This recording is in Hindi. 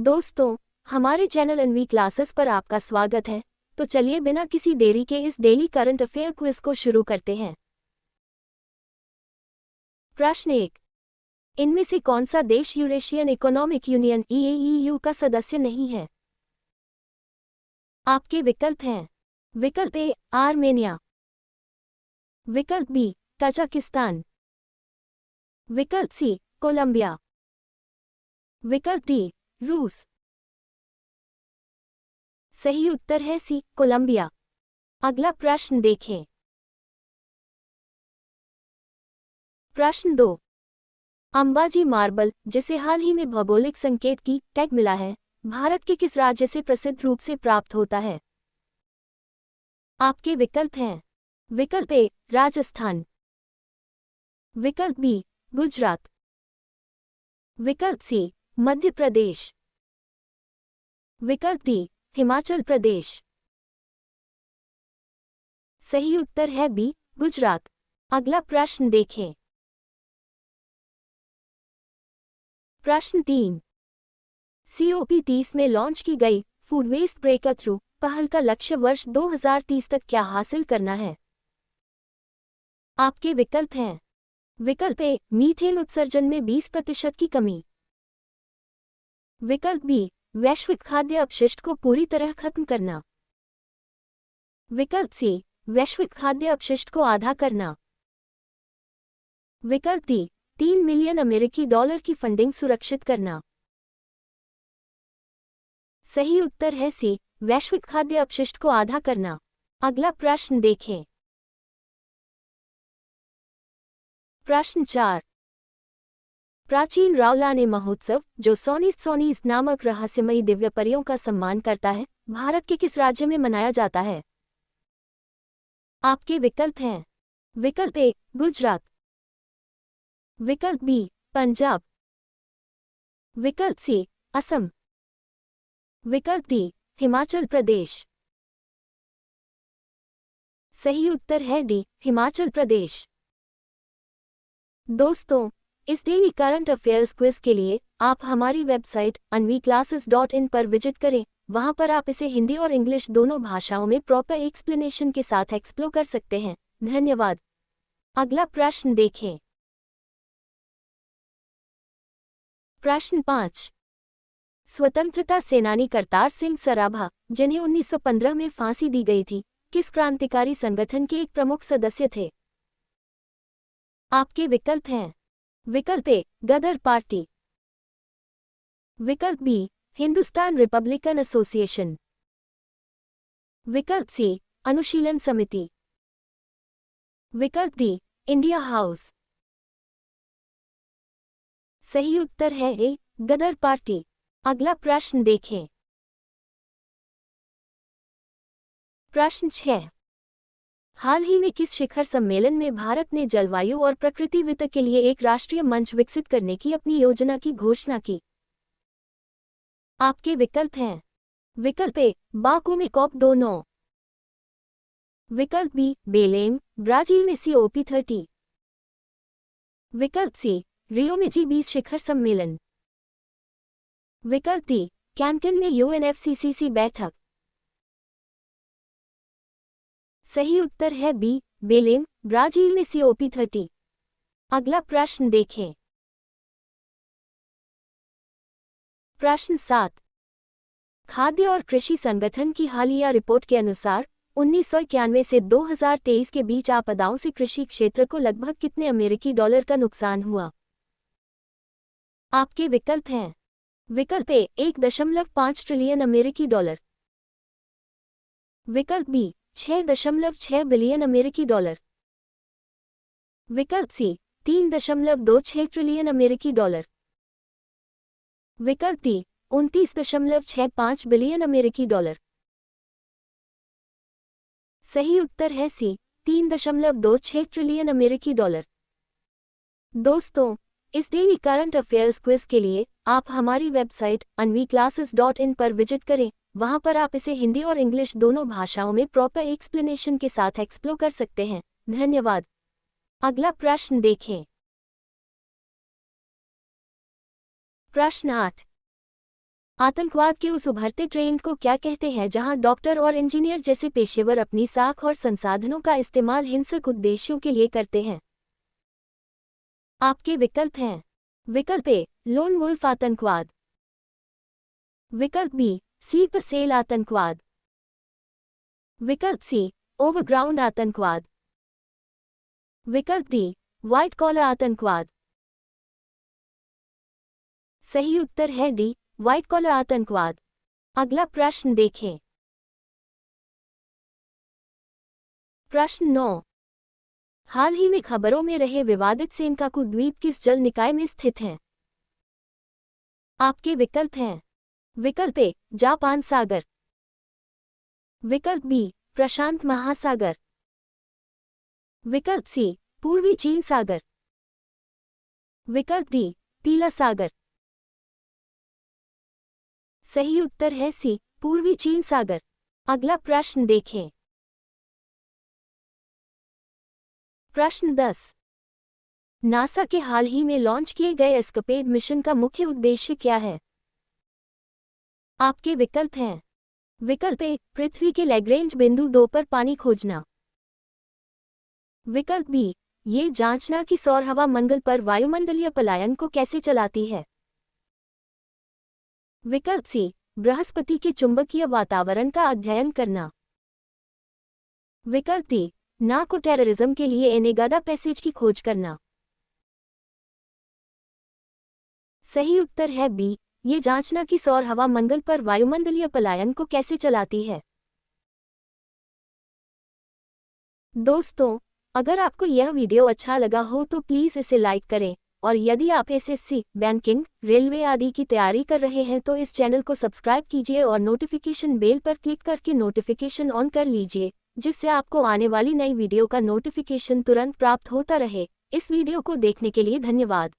दोस्तों, हमारे चैनल अनवी क्लासेस पर आपका स्वागत है। तो चलिए बिना किसी देरी के इस डेली करंट अफेयर क्विज को शुरू करते हैं। प्रश्न 1। इनमें से कौन सा देश यूरेशियन इकोनॉमिक यूनियन (EEU) का सदस्य नहीं है? आपके विकल्प हैं। विकल्प ए आर्मेनिया, विकल्प बी ताजिकिस्तान, विकल्प सी कोलंबिया, विकल्प डी रूस। सही उत्तर है सी कोलंबिया। अगला प्रश्न देखें। प्रश्न 2। अंबाजी मार्बल, जिसे हाल ही में भौगोलिक संकेत की टैग मिला है, भारत के किस राज्य से प्रसिद्ध रूप से प्राप्त होता है? आपके विकल्प हैं। विकल्प ए राजस्थान, विकल्प बी गुजरात, विकल्प सी मध्य प्रदेश, विकल्प डी हिमाचल प्रदेश। सही उत्तर है बी गुजरात। अगला प्रश्न देखें। प्रश्न 3। COP30 में लॉन्च की गई फूड वेस्ट ब्रेकर थ्रू पहल का लक्ष्य वर्ष 2030 तक क्या हासिल करना है? आपके विकल्प हैं। विकल्प ए मीथेन उत्सर्जन में 20% की कमी, विकल्प बी वैश्विक खाद्य अपशिष्ट को पूरी तरह खत्म करना, विकल्प सी वैश्विक खाद्य अपशिष्ट को आधा करना, विकल्प डी $3 मिलियन की फंडिंग सुरक्षित करना। सही उत्तर है सी वैश्विक खाद्य अपशिष्ट को आधा करना। अगला प्रश्न देखें। प्रश्न 4। प्राचीन रावलाने महोत्सव, जो सोनीज नामक रहस्यमयी दिव्य परियों का सम्मान करता है, भारत के किस राज्य में मनाया जाता है? आपके विकल्प हैं। विकल्प ए गुजरात, विकल्प बी पंजाब, विकल्प सी असम, विकल्प डी हिमाचल प्रदेश। सही उत्तर है डी हिमाचल प्रदेश। दोस्तों, इस डेली करंट अफेयर्स क्विज के लिए आप हमारी वेबसाइट anviclasses.in पर विजिट करें। वहां पर आप इसे हिंदी और इंग्लिश दोनों भाषाओं में प्रॉपर एक्सप्लेनेशन के साथ एक्सप्लोर कर सकते हैं। धन्यवाद। अगला प्रश्न देखें। प्रश्न 5। स्वतंत्रता सेनानी करतार सिंह सराभा, जिन्हें 1915 में फांसी दी गई थी, किस क्रांतिकारी संगठन के एक प्रमुख सदस्य थे? आपके विकल्प हैं। विकल्प ए गदर पार्टी, विकल्प बी हिंदुस्तान रिपब्लिकन एसोसिएशन, विकल्प सी अनुशीलन समिति, विकल्प डी इंडिया हाउस। सही उत्तर है ए गदर पार्टी। अगला प्रश्न देखें। प्रश्न 6। हाल ही में किस शिखर सम्मेलन में भारत ने जलवायु और प्रकृति वित्त के लिए एक राष्ट्रीय मंच विकसित करने की अपनी योजना की घोषणा की? आपके विकल्प हैं। विकल्प ए बाकू में COP29, विकल्प बी बेलेम, ब्राजील में COP30, विकल्प सी रियो में G20 शिखर सम्मेलन, विकल्प डी कैंकन में UNFCCC बैठक। सही उत्तर है बी बेलेम, ब्राजील में COP30। अगला प्रश्न देखें। प्रश्न 7। खाद्य और कृषि संगठन की हालिया रिपोर्ट के अनुसार 1991 से 2023 के बीच आपदाओं से कृषि क्षेत्र को लगभग कितने अमेरिकी डॉलर का नुकसान हुआ? आपके विकल्प हैं। विकल्प ए 1.5 ट्रिलियन अमेरिकी डॉलर, विकल्प बी 6.6 बिलियन अमेरिकी डॉलर, विकल्प सी 3.26 ट्रिलियन अमेरिकी डॉलर, विकल्प डी 29.65 बिलियन अमेरिकी डॉलर। सही उत्तर है सी 3.26 ट्रिलियन अमेरिकी डॉलर। दोस्तों, इस डेली करंट अफेयर्स क्विज के लिए आप हमारी वेबसाइट anviclasses.in पर विजिट करें। वहां पर आप इसे हिंदी और इंग्लिश दोनों भाषाओं में प्रॉपर एक्सप्लेनेशन के साथ एक्सप्लोर कर सकते हैं। धन्यवाद। अगला प्रश्न देखें। प्रश्न 8। आतंकवाद के उस उभरते ट्रेंड को क्या कहते हैं जहां डॉक्टर और इंजीनियर जैसे पेशेवर अपनी साख और संसाधनों का इस्तेमाल हिंसक उद्देश्यों के लिए करते हैं? आपके विकल्प हैं। विकल्प ए, लोन वुल्फ आतंकवाद। विकल्प बी, स्लीपर सेल आतंकवाद। विकल्प सी, ओवरग्राउंड आतंकवाद। विकल्प डी, व्हाइट कॉलर आतंकवाद। सही उत्तर है डी, व्हाइट कॉलर आतंकवाद। अगला प्रश्न देखें। प्रश्न 9। हाल ही में खबरों में रहे विवादित सेनकाकू द्वीप किस जल निकाय में स्थित है? आपके विकल्प हैं। विकल्प ए, जापान सागर। विकल्प बी, प्रशांत महासागर। विकल्प सी, पूर्वी चीन सागर। विकल्प डी, पीला सागर। सही उत्तर है सी, पूर्वी चीन सागर। अगला प्रश्न देखें। प्रश्न 10। नासा के हाल ही में लॉन्च किए गए एस्केपेड मिशन का मुख्य उद्देश्य क्या है? आपके विकल्प हैं। विकल्प ए, पृथ्वी के लैग्रेंज बिंदु 2 पर पानी खोजना। विकल्प बी, ये जांचना कि सौर हवा मंगल पर वायुमंडलीय पलायन को कैसे चलाती है। विकल्प सी, बृहस्पति के चुंबकीय वातावरण का अध्ययन करना। विकल्प डी, नार्को टेररिज्म के लिए एनेगादा पैसेज की खोज करना। सही उत्तर है बी, ये जांचना कि सौर हवा मंगल पर वायुमंडलीय पलायन को कैसे चलाती है। दोस्तों, अगर आपको यह वीडियो अच्छा लगा हो तो प्लीज़ इसे लाइक करें, और यदि आप एसएससी, बैंकिंग, रेलवे आदि की तैयारी कर रहे हैं तो इस चैनल को सब्सक्राइब कीजिए और नोटिफिकेशन बेल पर क्लिक करके नोटिफिकेशन ऑन कर लीजिए, जिससे आपको आने वाली नई वीडियो का नोटिफिकेशन तुरंत प्राप्त होता रहे। इस वीडियो को देखने के लिए धन्यवाद।